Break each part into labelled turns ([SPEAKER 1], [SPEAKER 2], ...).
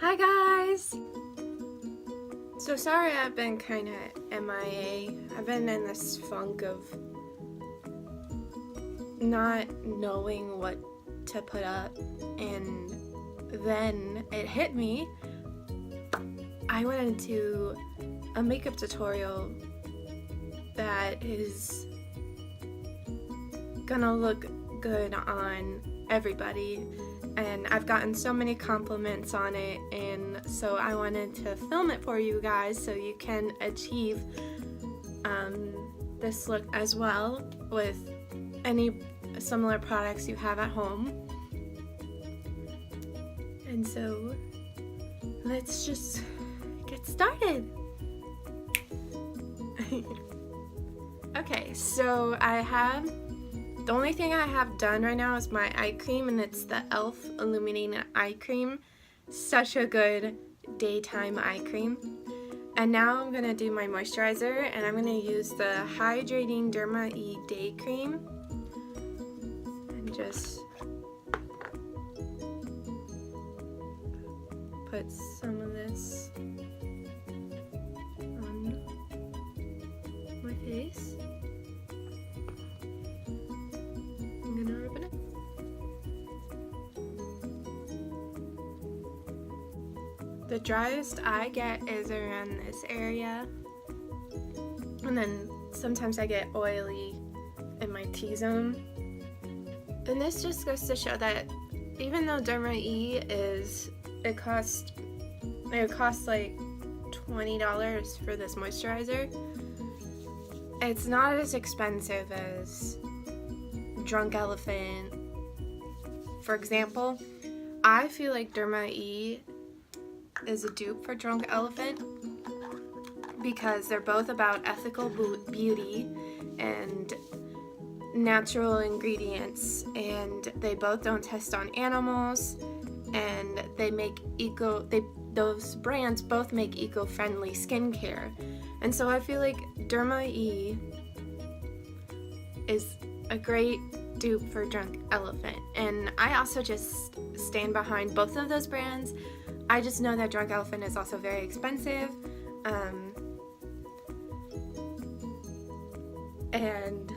[SPEAKER 1] Hi guys! So sorry I've been kinda MIA. I've been in this funk of not knowing what to put up, and then it hit me. I went into a makeup tutorial that is gonna look good on everybody, and I've gotten so many compliments on it, and so I wanted to film it for you guys so you can achieve this look as well with any similar products you have at home. And so let's just get started. Okay, so the only thing I have done right now is my eye cream, and it's the e.l.f. Illuminating Eye Cream. Such a good daytime eye cream. And now I'm going to do my moisturizer, and I'm going to use the Hydrating Derma E Day Cream. And just put some of this on my face. I'm gonna rub it in. The driest I get is around this area, and then sometimes I get oily in my T-zone. And this just goes to show that even though Derma E it costs like $20 for this moisturizer, it's not as expensive as Drunk Elephant. For example, I feel like Derma E is a dupe for Drunk Elephant because they're both about ethical beauty and natural ingredients, and they both don't test on animals, and they make those brands both make eco-friendly skincare. And so I feel like Derma E is a great dupe for Drunk Elephant, and I also just stand behind both of those brands. I just know that Drunk Elephant is also very expensive, and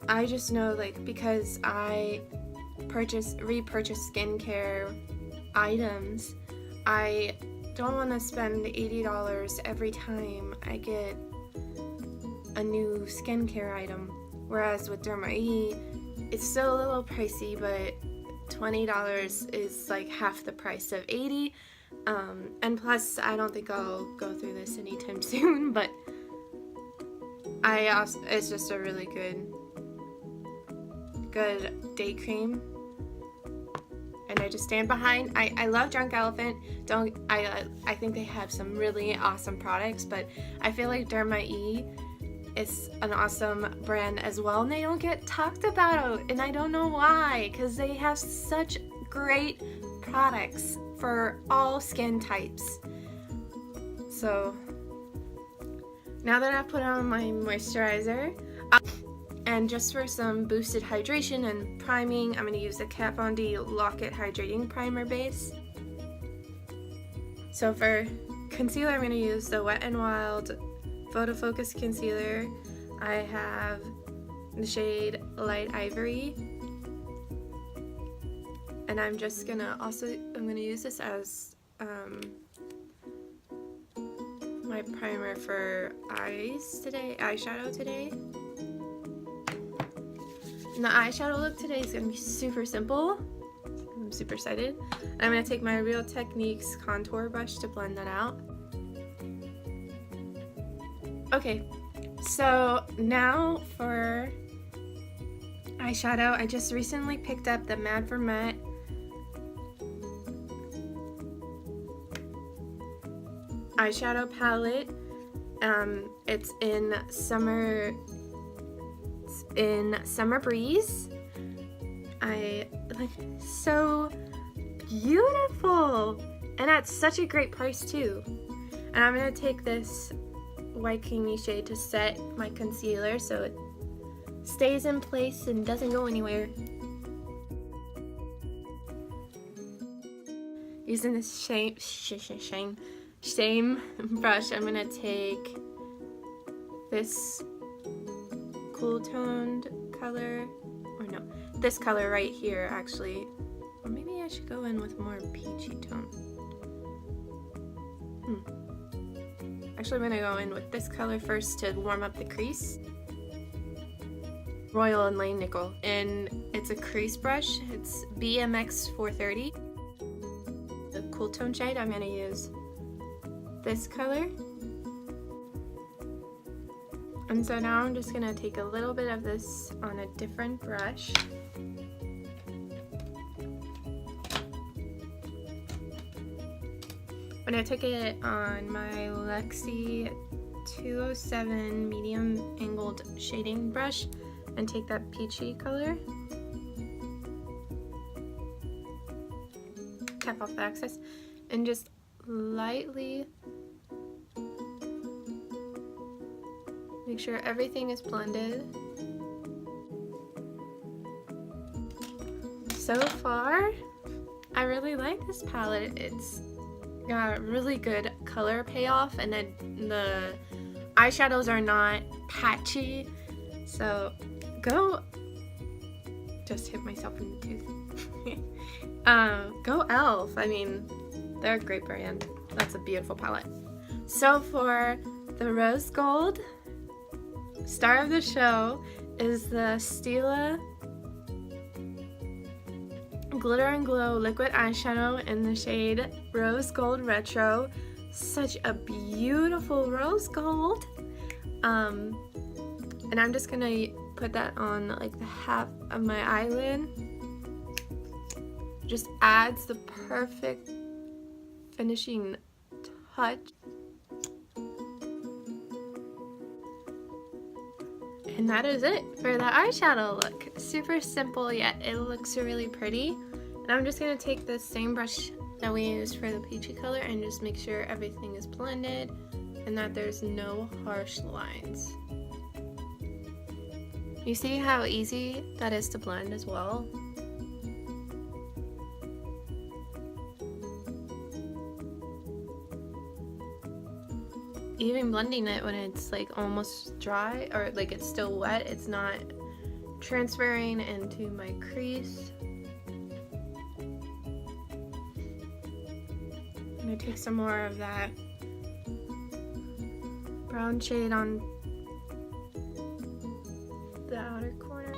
[SPEAKER 1] I just know, like, because I repurchase skincare items, I don't want to spend $80 every time I get a new skincare item. Whereas with Derma E, it's still a little pricey, but $20 is like half the price of $80. And plus, I don't think I'll go through this anytime soon, but it's just a really good day cream. And I just stand behind. I love Drunk Elephant. I think they have some really awesome products, but I feel like Derma E is an awesome brand as well, and they don't get talked about, and I don't know why, because they have such great products for all skin types. So now that I've put on my moisturizer, and just for some boosted hydration and priming, I'm going to use the Kat Von D Lock-It Hydrating Primer Base. So for concealer, I'm going to use the Wet n Wild Photo Focus Concealer. I have the shade Light Ivory, and I'm gonna use this as my primer for eyeshadow today. And the eyeshadow look today is gonna be super simple. I'm super excited. And I'm gonna take my Real Techniques contour brush to blend that out. Okay, so now for eyeshadow, I just recently picked up the Mad for Matte eyeshadow palette. It's in Summer Breeze. So beautiful, and at such a great price too. And I'm gonna take this white creamy shade to set my concealer so it stays in place and doesn't go anywhere. using this same brush, I'm gonna take this cool toned color, or no, this color right here actually. Or maybe I should go in with more peachy tone. Actually, I'm gonna go in with this color first to warm up the crease. Royal and Lane Nickel, and it's a crease brush. It's BMX 430. The cool tone shade, I'm gonna use this color. And so now I'm just gonna take a little bit of this on a different brush. When I took it on my Lexi 207 medium angled shading brush and take that peachy color, tap off the excess, and just lightly make sure everything is blended. So far, I really like this palette. It's got really good color payoff, and then the eyeshadows are not patchy. So just hit myself in the tooth. Go e.l.f. I mean, they're a great brand. That's a beautiful palette. So for the rose gold, star of the show is the Stila Glitter and Glow liquid eyeshadow in the shade Rose Gold Retro. Such a beautiful rose gold. And I'm just gonna put that on like the half of my eyelid. Just adds the perfect finishing touch. And that is it for the eyeshadow look. Super simple, yet it looks really pretty. And I'm just gonna take the same brush that we used for the peachy color and just make sure everything is blended and that there's no harsh lines. You see how easy that is to blend as well? Even blending it when it's like almost dry or like it's still wet, it's not transferring into my crease. I'm gonna take some more of that brown shade on the outer corner.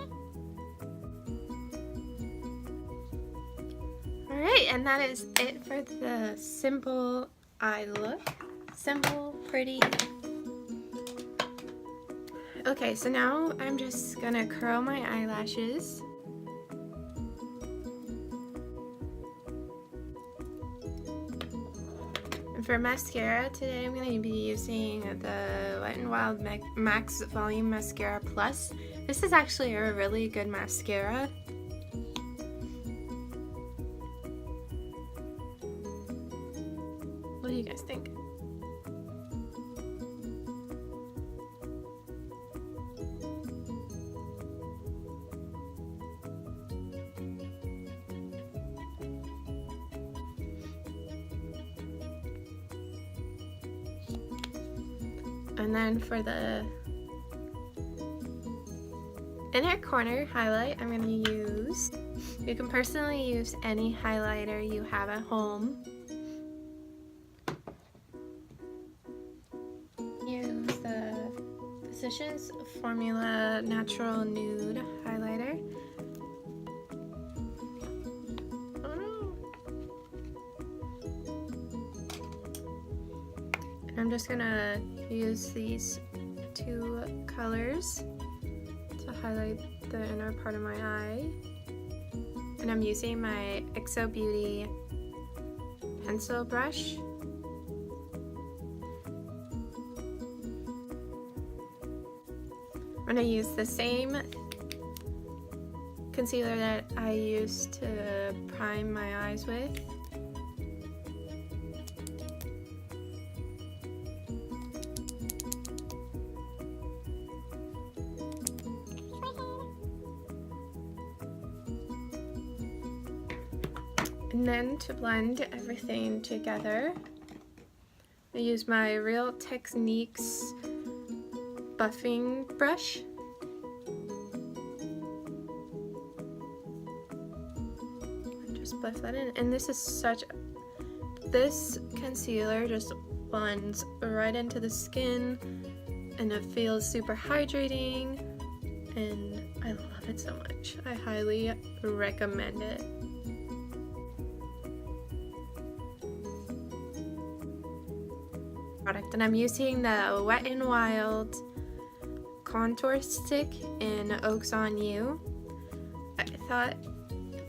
[SPEAKER 1] Alright, and that is it for the simple eye look. Simple, pretty. Okay, so now I'm just gonna curl my eyelashes. And for mascara today, I'm gonna be using the Wet n Wild Max Volume Mascara Plus. This is actually a really good mascara. What do you guys think? And then for the inner corner highlight, I'm going to use, you can personally use any highlighter you have at home. Use the Physicians Formula Natural Nude highlighter. I'm just gonna use these two colors to highlight the inner part of my eye. And I'm using my XO Beauty pencil brush. I'm gonna use the same concealer that I used to prime my eyes with. And then to blend everything together, I use my Real Techniques buffing brush. Just buff that in, and this concealer just blends right into the skin, and it feels super hydrating, and I love it so much. I highly recommend it. Product, and I'm using the Wet n Wild contour stick in Oaks on You. I thought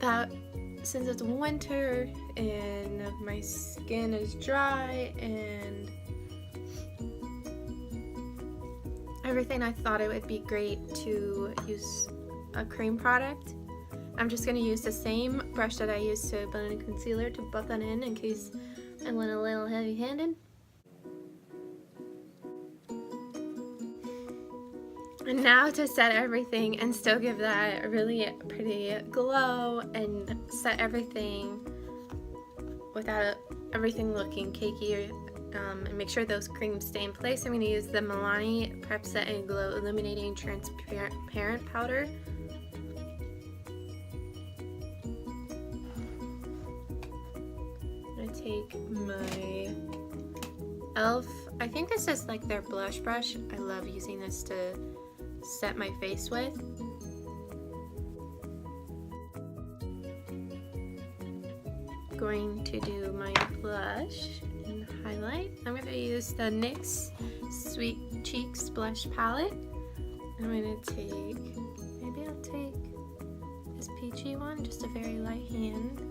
[SPEAKER 1] that since it's winter and my skin is dry and everything, I thought it would be great to use a cream product. I'm just going to use the same brush that I used to blend concealer to buff that in case I went a little heavy-handed. And now to set everything and still give that really pretty glow and set everything without everything looking cakey, and make sure those creams stay in place. I'm going to use the Milani Prep Set and Glow Illuminating Transparent Powder. I'm going to take my e.l.f. I think this is like their blush brush. I love using this to set my face with. Going to do my blush and highlight. I'm going to use the NYX Sweet Cheeks blush palette. I'm going to take, maybe I'll take this peachy one, just a very light hand.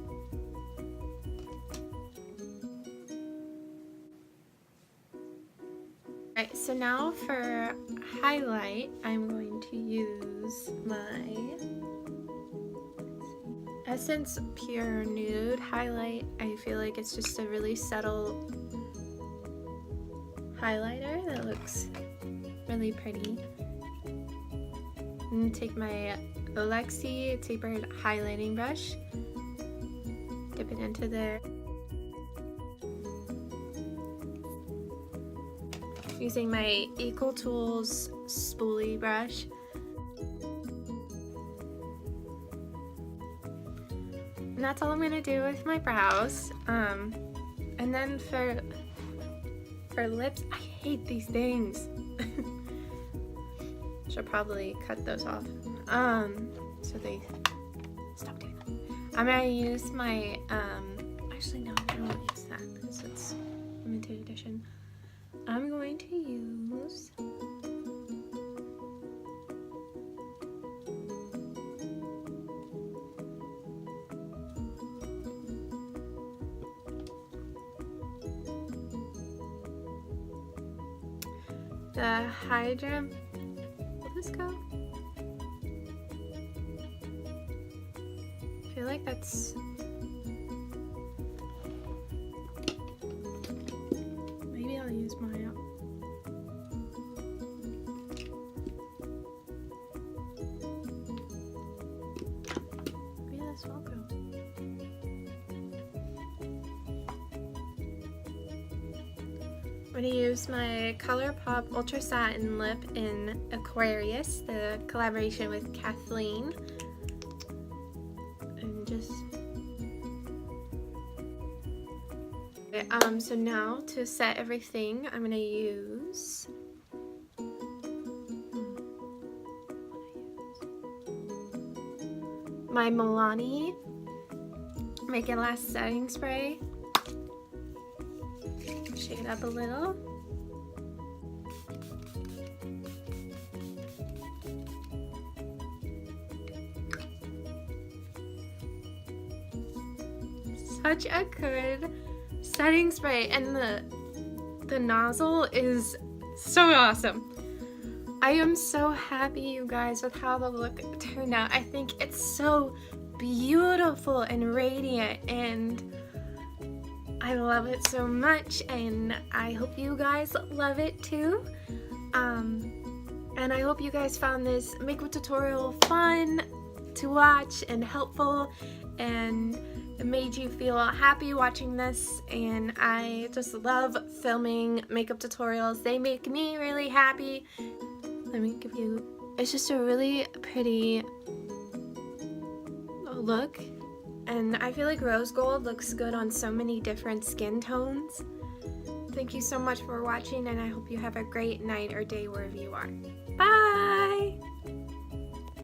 [SPEAKER 1] Alright, so now for highlight, I'm going to use my Essence Pure Nude highlight. I feel like it's just a really subtle highlighter that looks really pretty. And take my Alexi tapered highlighting brush, dip it into there. Using my Equal Tools spoolie brush. And that's all I'm gonna do with my brows. And then for lips, I hate these things. Should probably cut those off. So they stop doing that. I'm gonna use my actually no, I don't want to use that because it's limited edition. I'm going to use the Hydra. Will this go? I feel like that's maybe I'll use my maybe this will go. I'm going to use my ColourPop Ultra Satin Lip in Aquarius, the collaboration with Kathleen. And just... so now to set everything, I'm going to use... my Milani Make It Last setting spray. Shake it up a little. Such a good setting spray, and the nozzle is so awesome. I am so happy, you guys, with how the look turned out. I think it's so beautiful and radiant, and I love it so much, and I hope you guys love it too. And I hope you guys found this makeup tutorial fun to watch and helpful, and it made you feel happy watching this, and I just love filming makeup tutorials. They make me really happy. Let me give you, it's just a really pretty look, and I feel like rose gold looks good on so many different skin tones. Thank you so much for watching, and I hope you have a great night or day wherever you are. Bye!